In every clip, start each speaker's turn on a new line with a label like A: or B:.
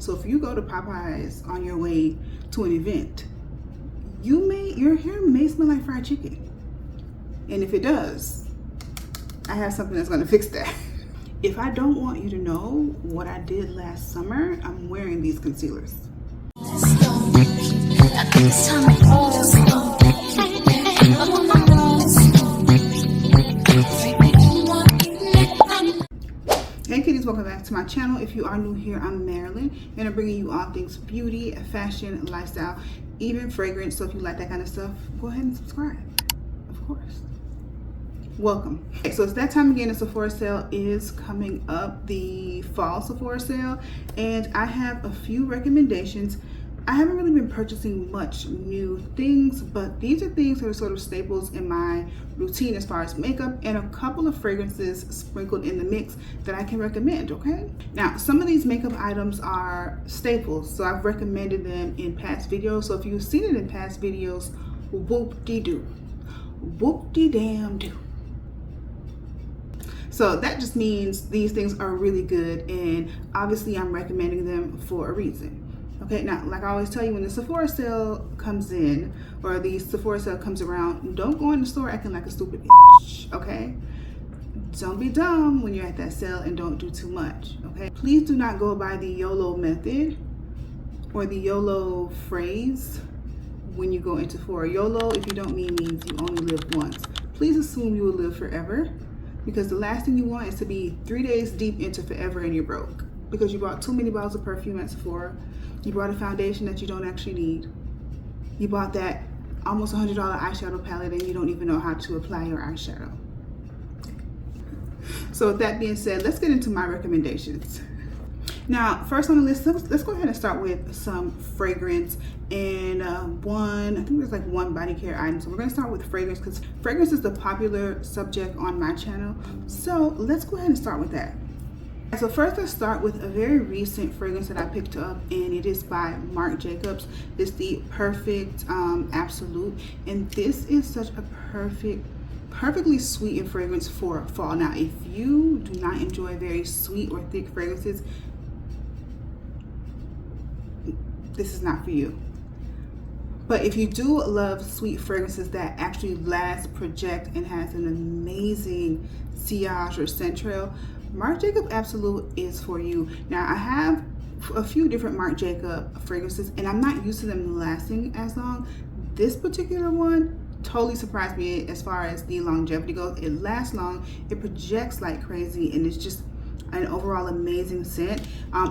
A: So if you go to Popeyes on your way to an event, your hair may smell like fried chicken. And if it does, I have something that's gonna fix that. If I don't want you to know what I did last summer, I'm wearing these concealers. Hey kitties, welcome back to my channel. If you are new here, I'm Marilyn, and I'm bringing you all things beauty, fashion, lifestyle, even fragrance. So if you like that kind of stuff, go ahead and subscribe, of course. Welcome. Okay, so it's that time again. The Sephora sale is coming up, the fall Sephora sale, and I have a few recommendations. I haven't really been purchasing much new things, but these are things that are sort of staples in my routine as far as makeup, and a couple of fragrances sprinkled in the mix that I can recommend, okay? Now, some of these makeup items are staples, so I've recommended them in past videos. So if you've seen it in past videos, whoop-de-doo, whoop-de-damn-doo. So that just means these things are really good, and obviously I'm recommending them for a reason. Okay, now, like I always tell you, when the Sephora sale comes in, or the Sephora sale comes around, don't go in the store acting like a stupid bitch, okay? Don't be dumb when you're at that sale, and don't do too much, okay? Please do not go by the YOLO method or the YOLO phrase when you go into Sephora. YOLO, if you don't means you only live once. Please assume you will live forever, because the last thing you want is to be 3 days deep into forever and you're broke because you bought too many bottles of perfume at Sephora. You bought a foundation that you don't actually need. You bought that almost $100 eyeshadow palette and you don't even know how to apply your eyeshadow. So with that being said, let's get into my recommendations. Now, first on the list, let's go ahead and start with some fragrance and I think there's like one body care item. So we're gonna start with fragrance because fragrance is the popular subject on my channel. So let's go ahead and start with that. So first, let's start with a very recent fragrance that I picked up, and it is by Marc Jacobs. It's the Perfect Absolute, and this is such a perfectly sweetened fragrance for fall. Now, if you do not enjoy very sweet or thick fragrances, this is not for you. But if you do love sweet fragrances that actually last, project, and has an amazing sillage or scent trail, Marc Jacobs Absolute is for you. Now, I have a few different Marc Jacobs fragrances, and I'm not used to them lasting as long. This particular one totally surprised me as far as the longevity goes. It lasts long, it projects like crazy, and it's just an overall amazing scent.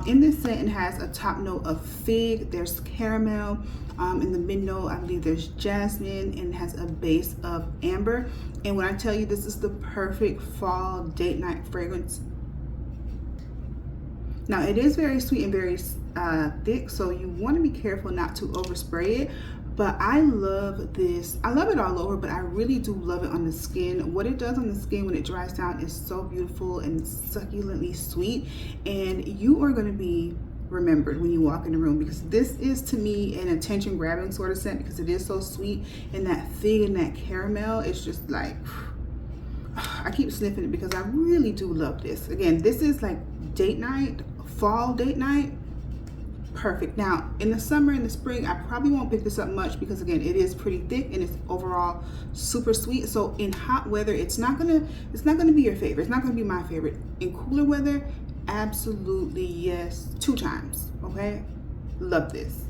A: In this scent, it has a top note of fig, there's caramel, in the mid note I believe there's jasmine, and it has a base of amber. And when I tell you this is the perfect fall date night fragrance. Now, it is very sweet and very thick, so you want to be careful not to overspray it. But I love this. I love it all over, but I really do love it on the skin. What it does on the skin when it dries down is so beautiful and succulently sweet, and you are going to be remembered when you walk in the room, because this is, to me, an attention grabbing sort of scent because it is so sweet, and that fig and that caramel is just like, I keep sniffing it because I really do love this. Again, this is like date night, fall date night. Perfect. Now, in the summer and the spring, I probably won't pick this up much because, again, it is pretty thick and it's overall super sweet. So in hot weather, it's not gonna be your favorite. It's not gonna be my favorite. In cooler weather, absolutely yes, 2 times. Okay, love this.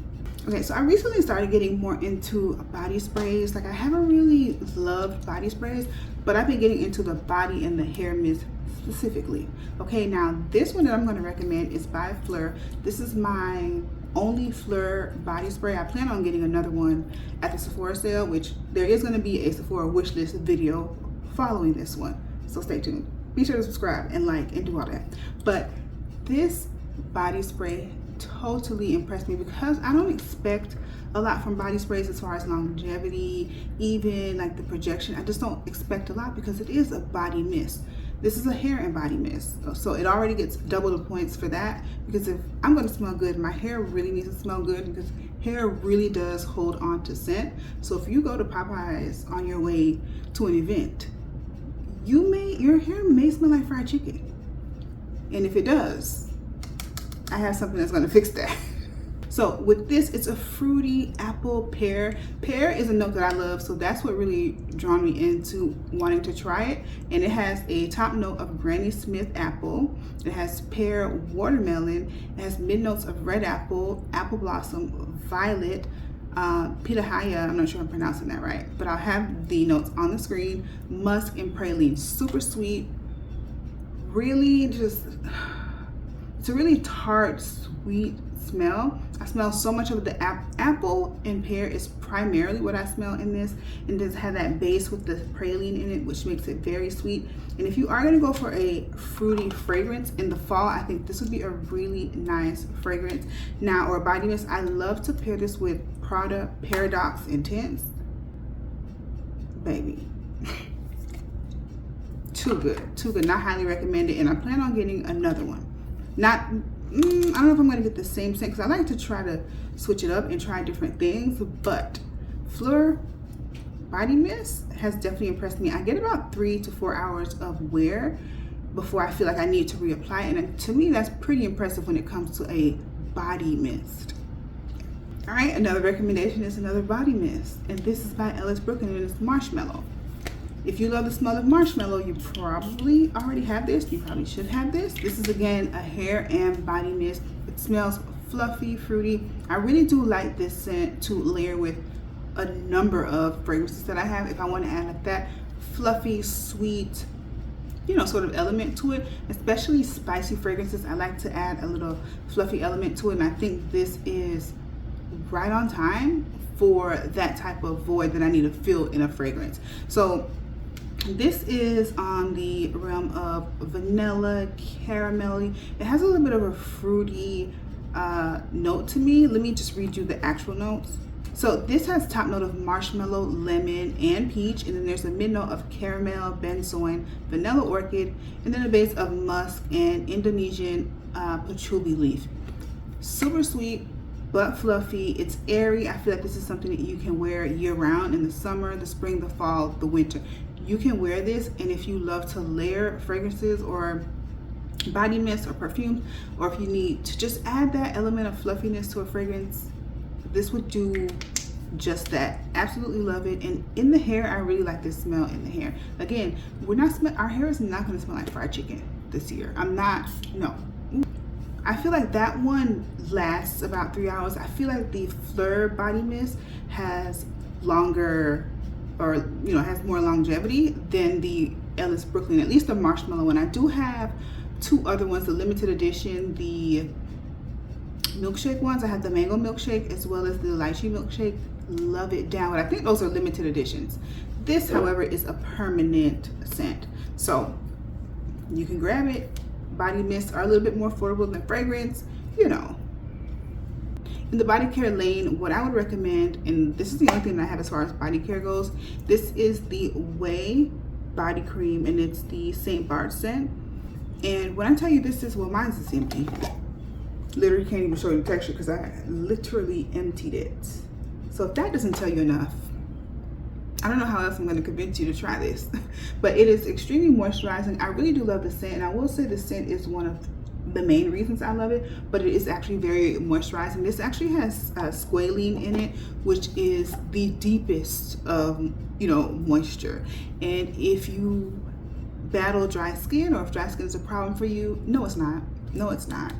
A: Okay, so I recently started getting more into body sprays. Like, I haven't really loved body sprays, but I've been getting into the body and the hair mist specifically. Okay, now this one that I'm going to recommend is by Phulr. This is my only Phulr body spray. I plan on getting another one at the Sephora sale, which there is going to be a Sephora wish list video following this one, so stay tuned. Be sure to subscribe and like and do all that. But this body spray totally impressed me because I don't expect a lot from body sprays as far as longevity, even like the projection. I just don't expect a lot because it is a body mist. This is a hair and body mist, so it already gets double the points for that, because if I'm going to smell good, my hair really needs to smell good, because hair really does hold on to scent. So if you go to Popeyes on your way to an event, your hair may smell like fried chicken, and if it does, I have something that's gonna fix that. So with this, it's a fruity apple pear. Pear is a note that I love, so that's what really drawn me into wanting to try it. And it has a top note of Granny Smith apple. It has pear watermelon. It has mid notes of red apple, apple blossom, violet, pitahaya. I'm not sure I'm pronouncing that right, but I'll have the notes on the screen. Musk and praline, super sweet. Really just, it's a really tart, sweet smell. I smell so much of the apple and pear is primarily what I smell in this, and does have that base with the praline in it, which makes it very sweet. And if you are going to go for a fruity fragrance in the fall, I think this would be a really nice fragrance. Now, or body mist, I love to pair this with Prada Paradox Intense. Baby. Too good, not highly recommended, and I plan on getting another one. Not I don't know if I'm gonna get the same scent, because I like to try to switch it up and try different things, but Phulr body mist has definitely impressed me. I get about 3 to 4 hours of wear before I feel like I need to reapply, and to me that's pretty impressive when it comes to a body mist. All right, another recommendation is another body mist, and this is by Ellis Brooklyn, and it's Marshmallow. If you love the smell of marshmallow, you probably already have this. You probably should have this. This is, again, a hair and body mist. It smells fluffy, fruity. I really do like this scent to layer with a number of fragrances that I have. If I want to add like that fluffy, sweet, you know, sort of element to it, especially spicy fragrances, I like to add a little fluffy element to it. And I think this is right on time for that type of void that I need to fill in a fragrance. So this is on the realm of vanilla, caramelly. It has a little bit of a fruity note to me. Let me just read you the actual notes. So this has top note of marshmallow, lemon, and peach, and then there's a mid note of caramel, benzoin, vanilla orchid, and then a base of musk and Indonesian patchouli leaf. Super sweet, but fluffy. It's airy. I feel like this is something that you can wear year round, in the summer, the spring, the fall, the winter. You can wear this, and if you love to layer fragrances or body mist or perfume, or if you need to just add that element of fluffiness to a fragrance, this would do just that. Absolutely love it. And in the hair, I really like this smell in the hair. Again, our hair is not going to smell like fried chicken this year. No. I feel like that one lasts about 3 hours. I feel like the Phulr body mist has longer, or has more longevity than the Ellis Brooklyn, at least the marshmallow one. I do have 2 other ones, the limited edition, the milkshake ones. I have the mango milkshake as well as the lychee milkshake. Love it down, but I think those are limited editions. This, however, is a permanent scent, so you can grab it. Body mists are a little bit more affordable than fragrance, In the body care lane, what I would recommend, and this is the only thing that I have as far as body care goes, this is the QUAI body cream, and it's the St. Barts scent. And when I tell you this is, well, mine's is empty. Literally can't even show you the texture because I literally emptied it. So if that doesn't tell you enough, I don't know how else I'm going to convince you to try this. But it is extremely moisturizing. I really do love the scent, and I will say the scent is one of the main reasons I love it, but it is actually very moisturizing. This actually has squalene in it, which is the deepest of moisture. And if you battle dry skin, or if dry skin is a problem for you, no, it's not. No, it's not.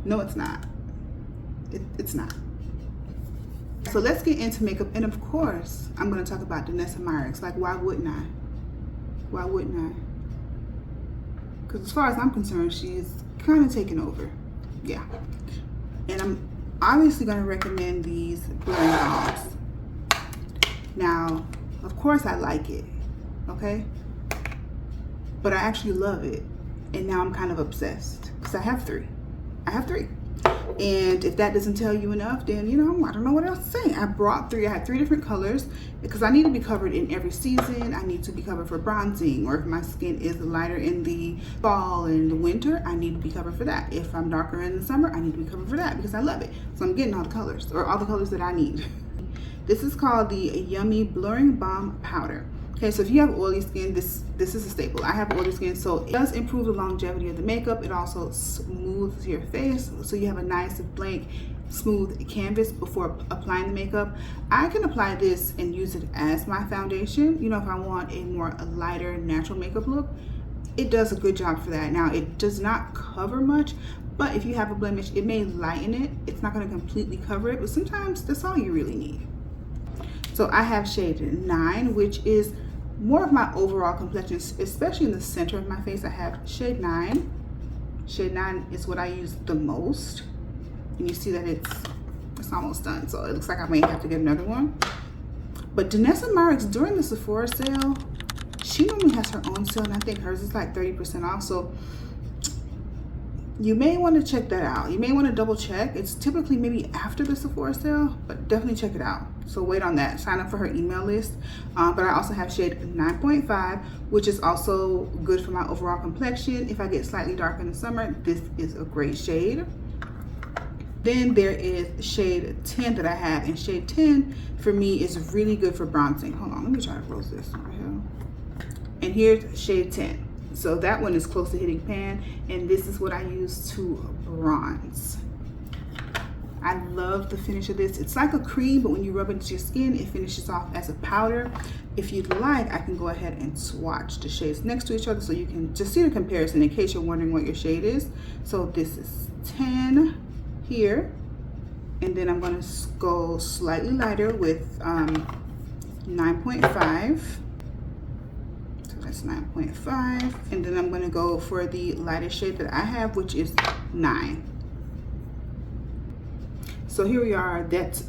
A: No, it's not. It's not. So let's get into makeup, and of course, I'm going to talk about Danessa Myricks. Like, why wouldn't I? Why wouldn't I? Because as far as I'm concerned, she's kind of taken over. Yeah. And I'm obviously going to recommend these blurring balms. Now, of course I like it, okay? But I actually love it. And now I'm kind of obsessed because I have 3. I have 3. And if that doesn't tell you enough, then I don't know what else to say. I brought 3. I had 3 different colors because I need to be covered in every season. I need to be covered for bronzing, or if my skin is lighter in the fall and the winter, I need to be covered for that. If I'm darker in the summer, I need to be covered for that because I love it. So I'm getting all the colors, or all the colors that I need. This is called the Yummy Blurring Balm Powder. Okay, so if you have oily skin, this is a staple. I have oily skin, so it does improve the longevity of the makeup. It also smooths your face, so you have a nice blank smooth canvas before applying the makeup. I can apply this and use it as my foundation, you know, if I want a more lighter natural makeup look. It does a good job for that. Now, it does not cover much, but if you have a blemish, it may lighten it. It's not going to completely cover it, but sometimes that's all you really need. So I have shade 9, which is more of my overall complexion, especially in the center of my face. I have shade 9. Shade 9 is what I use the most. And you see that it's almost done. So it looks like I may have to get another one. But Danessa Myricks, during the Sephora sale, she normally has her own sale, and I think hers is like 30% off. So you may want to check that out. You may want to double check. It's typically maybe after the Sephora sale, but definitely check it out. So wait on that. Sign up for her email list. But I also have shade 9.5, which is also good for my overall complexion. If I get slightly dark in the summer, this is a great shade. Then there is shade 10 that I have, and shade 10 for me is really good for bronzing. Hold on, let me try to close this over here. And here's shade 10. So that one is close to hitting pan, and this is what I use to bronze. I love the finish of this. It's like a cream, but when you rub it into your skin, it finishes off as a powder. If you'd like, I can go ahead and swatch the shades next to each other so you can just see the comparison in case you're wondering what your shade is. So this is 10 here, and then I'm going to go slightly lighter with 9.5. 9.5, and then I'm going to go for the lightest shade that I have, which is 9. So here we are. This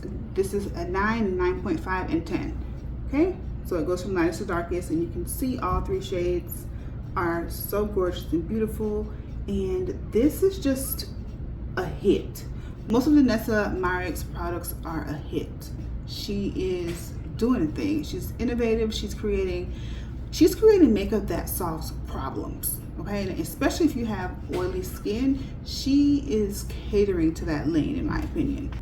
A: is a 9, 9.5, and 10. Okay, so it goes from lightest to darkest, and you can see all 3 shades are so gorgeous and beautiful, and this is just a hit. Most of the Danessa Myricks products are a hit. She is doing a thing. She's innovative. She's creating makeup that solves problems, okay? And especially if you have oily skin, she is catering to that lane, in my opinion.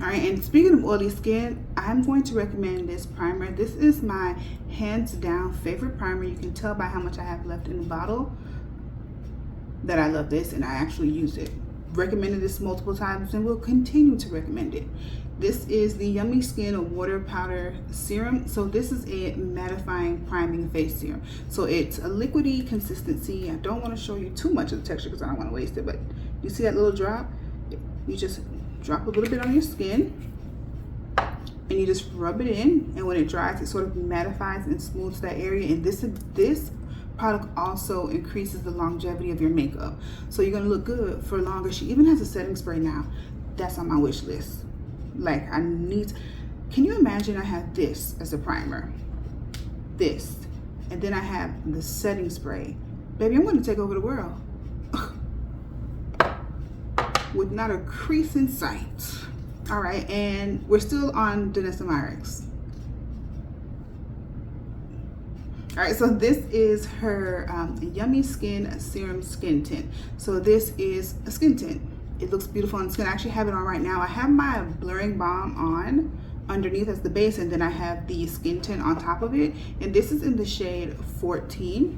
A: All right, and speaking of oily skin, I'm going to recommend this primer. This is my hands down favorite primer. You can tell by how much I have left in the bottle that I love this, and I actually use it. Recommended this multiple times and will continue to recommend it. This is the Yummy Skin Water Powder Serum. So this is a mattifying priming face serum. So it's a liquidy consistency. I don't want to show you too much of the texture because I don't want to waste it, but you see that little drop? You just drop a little bit on your skin and you just rub it in, and when it dries, it sort of mattifies and smooths that area. And this product also increases the longevity of your makeup, so you're gonna look good for longer. She even has a setting spray now. That's on my wish list. Like, can you imagine I have this as a primer, this, and then I have the setting spray. Baby, I'm gonna take over the world with not a crease in sight. All right, and we're still on Danessa Myricks. All right, so this is her Yummy Skin Serum Skin Tint. So this is a skin tint. It looks beautiful on the skin. I actually have it on right now. I have my blurring balm on underneath as the base, and then I have the skin tint on top of it. And this is in the shade 14.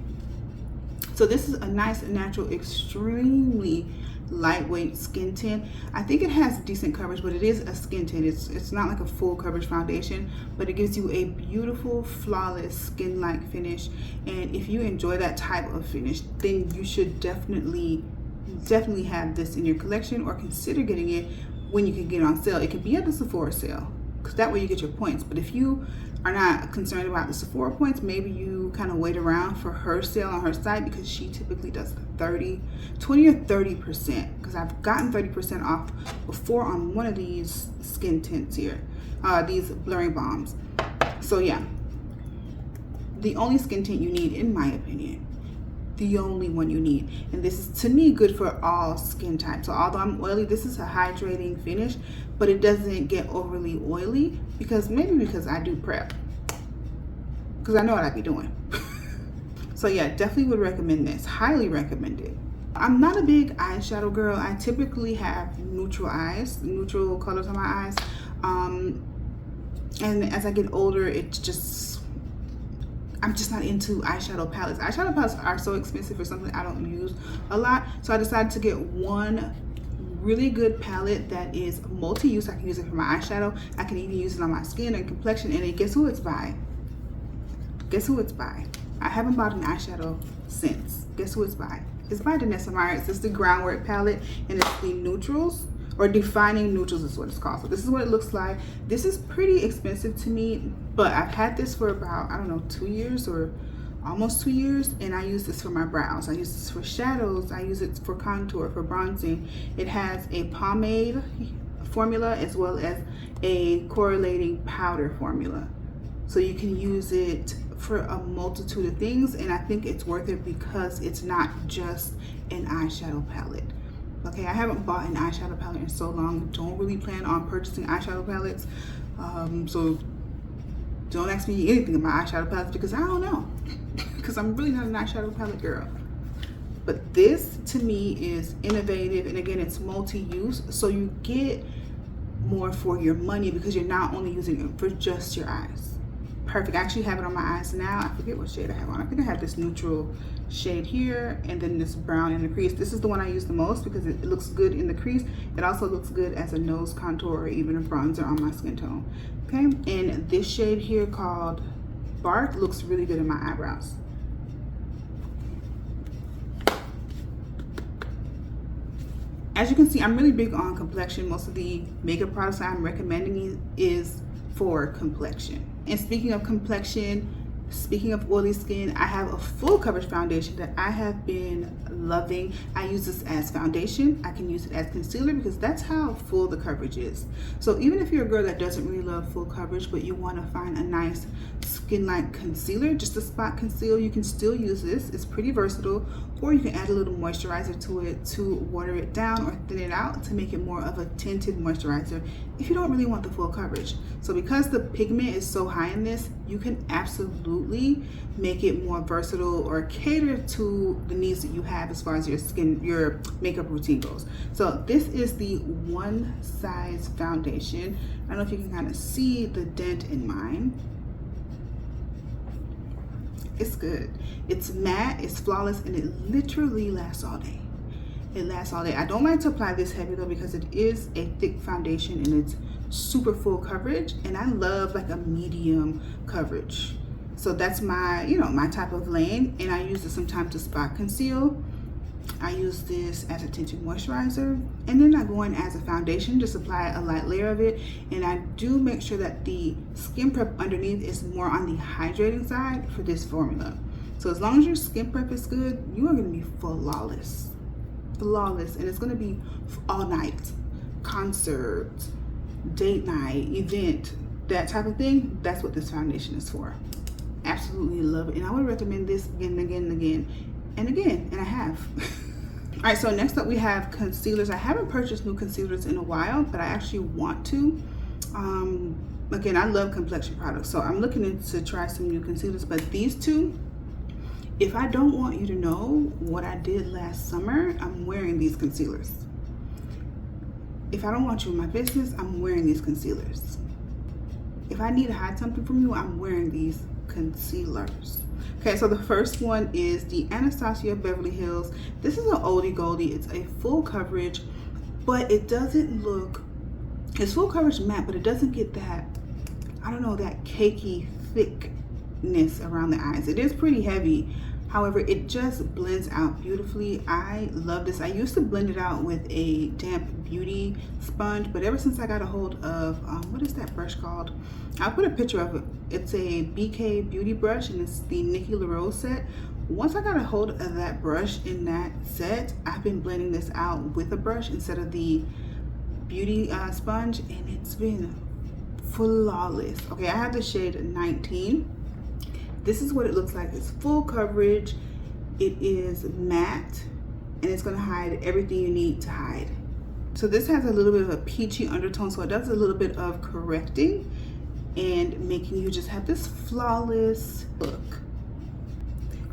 A: So this is a nice, natural, extremely lightweight skin tint. I think it has decent coverage, but it is a skin tint. It's not like a full coverage foundation, but it gives you a beautiful, flawless skin-like finish. And if you enjoy that type of finish, then you should definitely have this in your collection, or consider getting it when you can get it on sale. It could be at the Sephora sale, because that way you get your points. But if you are not concerned about the Sephora points, maybe you kind of wait around for her sale on her site, because she typically does 20 or 30%, because I've gotten 30% off before on one of these skin tints here, these blurring balms. So yeah, the only skin tint you need, in my opinion, the only one you need, and this is, to me, good for all skin types. So although I'm oily, this is a hydrating finish, but it doesn't get overly oily, because I do prep, because I know what I be doing. So yeah, definitely would recommend this. Highly recommend it. I'm not a big eyeshadow girl. I typically have neutral colors on my eyes, and as I get older, it's just, I'm just not into eyeshadow palettes. Eyeshadow palettes are so expensive for something I don't use a lot. So I decided to get one really good palette that is multi-use. I can use it for my eyeshadow. I can even use it on my skin and complexion. And then guess who it's by? Guess who it's by? I haven't bought an eyeshadow since. Guess who it's by? It's by Danessa Myricks. It's the Groundwork palette, and it's the neutrals, or defining neutrals is what it's called. So this is what it looks like. This is pretty expensive to me, but I've had this for about, I don't know, 2 years or almost 2 years, and I use this for my brows. I use this for shadows. I use it for contour, for bronzing. It has a pomade formula as well as a correlating powder formula. So you can use it for a multitude of things, and I think it's worth it because it's not just an eyeshadow palette. Okay, I haven't bought an eyeshadow palette in so long. Don't really plan on purchasing eyeshadow palettes. So don't ask me anything about eyeshadow palettes because I don't know. Because I'm really not an eyeshadow palette girl. But this to me is innovative, and again, it's multi-use. So you get more for your money because you're not only using it for just your eyes. Perfect. I actually have it on my eyes now. I forget what shade I have on. I think I have this neutral shade here, and then this brown in the crease. This is the one I use the most because it looks good in the crease. It also looks good as a nose contour or even a bronzer on my skin tone. Okay, and this shade here called Bark looks really good in my eyebrows. As you can see, I'm really big on complexion. Most of the makeup products I'm recommending is for complexion. And speaking of complexion, speaking of oily skin, I have a full coverage foundation that I have been loving. I use this as foundation. I can use it as concealer because that's how full the coverage is. So even if you're a girl that doesn't really love full coverage, but you want to find a nice skin-like concealer, just a spot conceal, you can still use this. It's pretty versatile. Or you can add a little moisturizer to it to water it down or thin it out to make it more of a tinted moisturizer if you don't really want the full coverage. So because the pigment is so high in this, you can absolutely make it more versatile or cater to the needs that you have as far as your skin, your makeup routine goes. So this is the one size foundation. I don't know if you can kind of see the dent in mine. It's good. It's matte, it's flawless, and it literally lasts all day. It lasts all day. I don't like to apply this heavy though because it is a thick foundation and it's super full coverage, and I love like a medium coverage. So that's my, my type of lane, and I use this sometimes to spot conceal. I use this as a tinted moisturizer, and then I go in as a foundation, just apply a light layer of it, and I do make sure that the skin prep underneath is more on the hydrating side for this formula. So as long as your skin prep is good, you are going to be flawless, and it's going to be all night, concert, date night, event, that type of thing. That's what this foundation is for. Absolutely love it, and I would recommend this again and again and again and again, and I have. All right, so next up we have concealers. I haven't purchased new concealers in a while, but I actually want to. Again, I love complexion products, so I'm looking to try some new concealers, but these two, if I don't want you to know what I did last summer, I'm wearing these concealers. If I don't want you in my business, I'm wearing these concealers. If I need to hide something from you, I'm wearing these concealers. Okay, so the first one is the Anastasia Beverly Hills. This is an oldie goldie. It's a full coverage, but it doesn't look, it's full coverage matte, but it doesn't get that, I don't know, that cakey thickness around the eyes. It is pretty heavy. However, it just blends out beautifully. I love this. I used to blend it out with a damp beauty sponge, but ever since I got a hold of, what is that brush called? I'll put a picture of it. It's a BK beauty brush, and it's the Nikki LaRose set. Once I got a hold of that brush in that set, I've been blending this out with a brush instead of the beauty sponge, and it's been flawless. Okay, I have the shade 19. This is what it looks like. It's full coverage. It is matte, and it's going to hide everything you need to hide. So this has a little bit of a peachy undertone, so it does a little bit of correcting and making you just have this flawless look.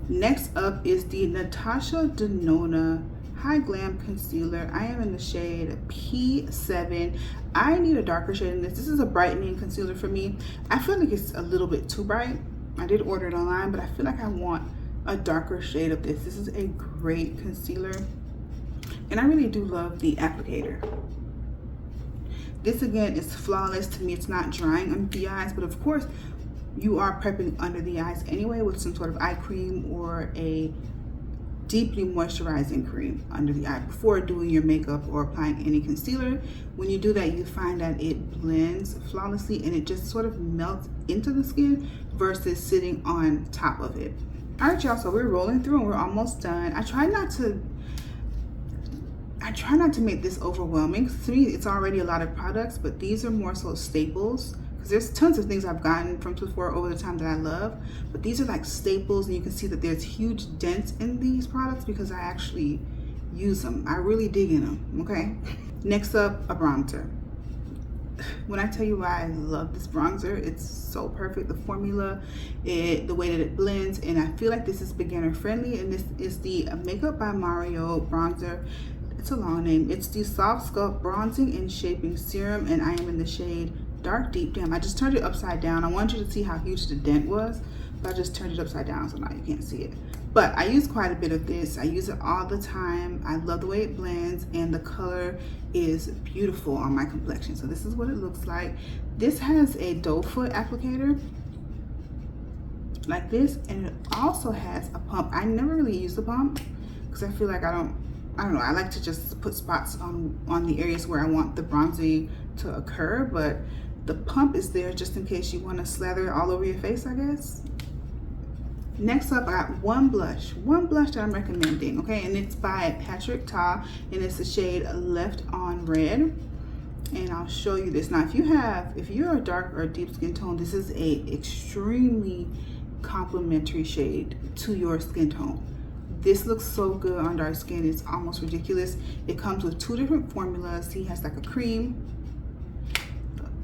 A: Next up is the Natasha Denona High Glam Concealer. I am in the shade P7. I need a darker shade in this. This is a brightening concealer for me. I feel like it's a little bit too bright, I did order it online, but I feel like I want a darker shade of this. This is a great concealer, and I really do love the applicator. This again is flawless to me. It's not drying under the eyes, but of course you are prepping under the eyes anyway with some sort of eye cream or a deeply moisturizing cream under the eye before doing your makeup or applying any concealer. When you do that, you find that it blends flawlessly and it just sort of melts into the skin versus sitting on top of it. All right, y'all, so we're rolling through and we're almost done. I try not to make this overwhelming. To me, it's already a lot of products, but these are more so staples. There's tons of things I've gotten from Sephora over the time that I love, but these are like staples, and you can see that there's huge dents in these products because I actually use them. I really dig in them, okay? Next up, a bronzer. When I tell you why I love this bronzer, it's so perfect. The formula, the way that it blends, and I feel like this is beginner friendly, and this is the Makeup by Mario bronzer. It's a long name. It's the Soft Sculpt Bronzing and Shaping Serum, and I am in the shade Dark Deep. Damn, I just turned it upside down. I wanted you to see how huge the dent was, but I just turned it upside down, so now you can't see it. But I use quite a bit of this. I use it all the time. I love the way it blends, and the color is beautiful on my complexion. So this is what it looks like. This has a doe foot applicator like this, and it also has a pump. I never really use the pump because I feel like I don't know, I like to just put spots on the areas where I want the bronzing to occur, but the pump is there just in case you want to slather it all over your face, I guess. Next up, I got one blush that I'm recommending, okay, and it's by Patrick Ta, and it's the shade Left on Red, and I'll show you this. Now, if you're a dark or deep skin tone, this is a extremely complementary shade to your skin tone. This looks so good on dark skin, it's almost ridiculous. It comes with two different formulas. He has like a cream.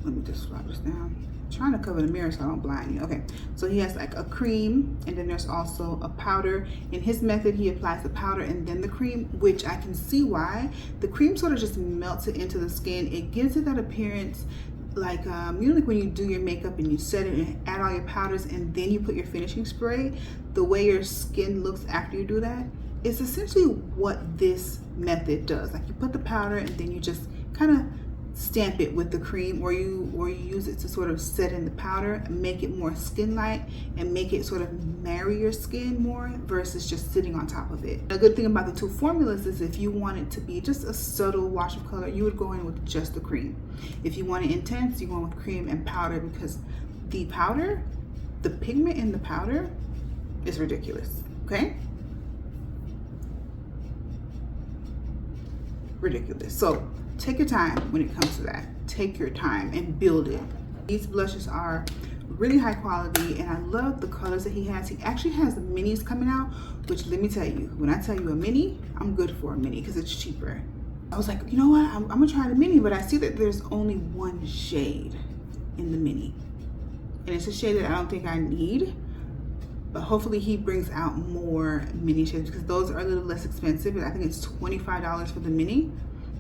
A: Let me just flop this down. I'm trying to cover the mirror so I don't blind you. Okay, so he has like a cream, and then there's also a powder. In his method, he applies the powder and then the cream, which I can see why. The cream sort of just melts it into the skin. It gives it that appearance like, you know, like when you do your makeup and you set it and add all your powders and then you put your finishing spray, the way your skin looks after you do that is essentially what this method does. Like, you put the powder and then you just kind of stamp it with the cream, or you use it to sort of set in the powder and make it more skin light and make it sort of marry your skin more versus just sitting on top of it. A good thing about the two formulas is if you want it to be just a subtle wash of color, you would go in with just the cream. If you want it intense, you go in with cream and powder, because the powder, the pigment in the powder is ridiculous, okay? Ridiculous. So take your time when it comes to that. Take your time and build it. These blushes are really high quality, and I love the colors that he has. He actually has the minis coming out, which, let me tell you, when I tell you a mini, I'm good for a mini because it's cheaper. I was like, you know what, I'm gonna try the mini, but I see that there's only one shade in the mini, and it's a shade that I don't think I need, but hopefully he brings out more mini shades because those are a little less expensive. I think it's $25 for the mini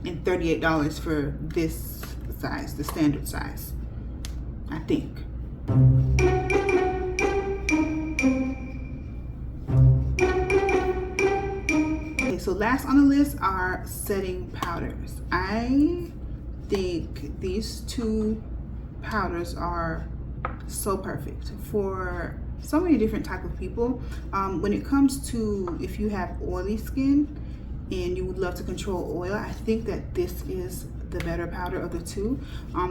A: and $38 for this size, the standard size, I think. Okay, so last on the list are setting powders. I think these two powders are so perfect for so many different types of people. When it comes to if you have oily skin and you would love to control oil, I think that this is the better powder of the two.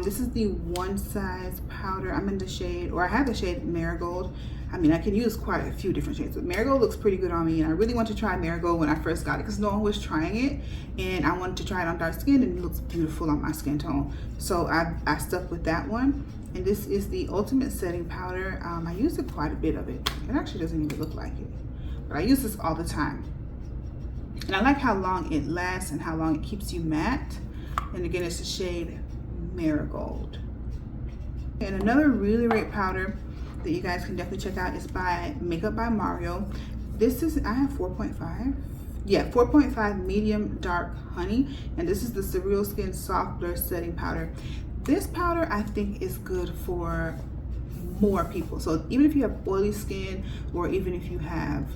A: This is the one size powder. I'm in the shade, or I have the shade Marigold. I mean, I can use quite a few different shades, but Marigold looks pretty good on me, and I really want to try Marigold when I first got it because no one was trying it, and I wanted to try it on dark skin, and it looks beautiful on my skin tone. So I stuck with that one, and this is the Ultimate Setting Powder. I use it quite a bit of it. It actually doesn't even look like it, but I use this all the time. And I like how long it lasts and how long it keeps you matte. And again, it's the shade Marigold. And another really great powder that you guys can definitely check out is by Makeup by Mario. This is, I have 4.5. Yeah, 4.5 medium dark honey. And this is the Surreal Skin Soft Blur Setting Powder. This powder I think is good for more people. So even if you have oily skin, or even if you have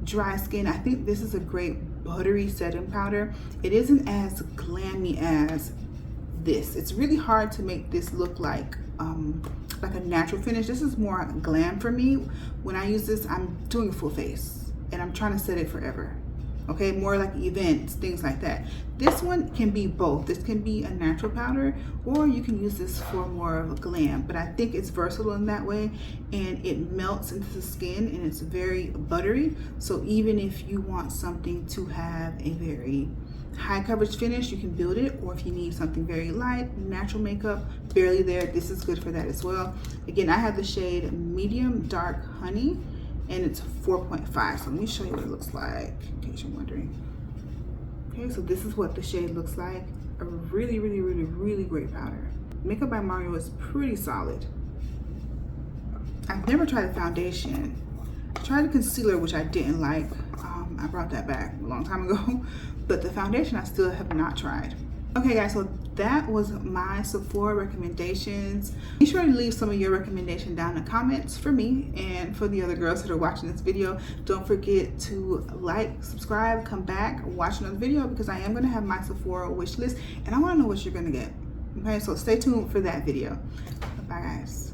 A: dry skin, I think this is a great buttery setting powder. It isn't as glammy as this. It's really hard to make this look like a natural finish. This is more glam for me. When I use this, I'm doing a full face and I'm trying to set it forever. Okay, more like events, things like that. This one can be both. This can be a natural powder, or you can use this for more of a glam, but I think it's versatile in that way, and it melts into the skin and it's very buttery. So even if you want something to have a very high coverage finish, you can build it, or if you need something very light, natural makeup, barely there, this is good for that as well. Again, I have the shade Medium Dark Honey, and it's 4.5. So let me show you what it looks like, in case you're wondering. Okay, so this is what the shade looks like. A really, really, really, really great powder. Makeup by Mario is pretty solid. I've never tried a foundation. I tried a concealer, which I didn't like. I brought that back a long time ago, but the foundation I still have not tried. Okay guys, so that was my Sephora recommendations. Be sure to leave some of your recommendations down in the comments for me and for the other girls that are watching this video. Don't forget to like, subscribe, come back, watch another video, because I am going to have my Sephora wish list and I want to know what you're going to get. Okay, so stay tuned for that video. Bye guys.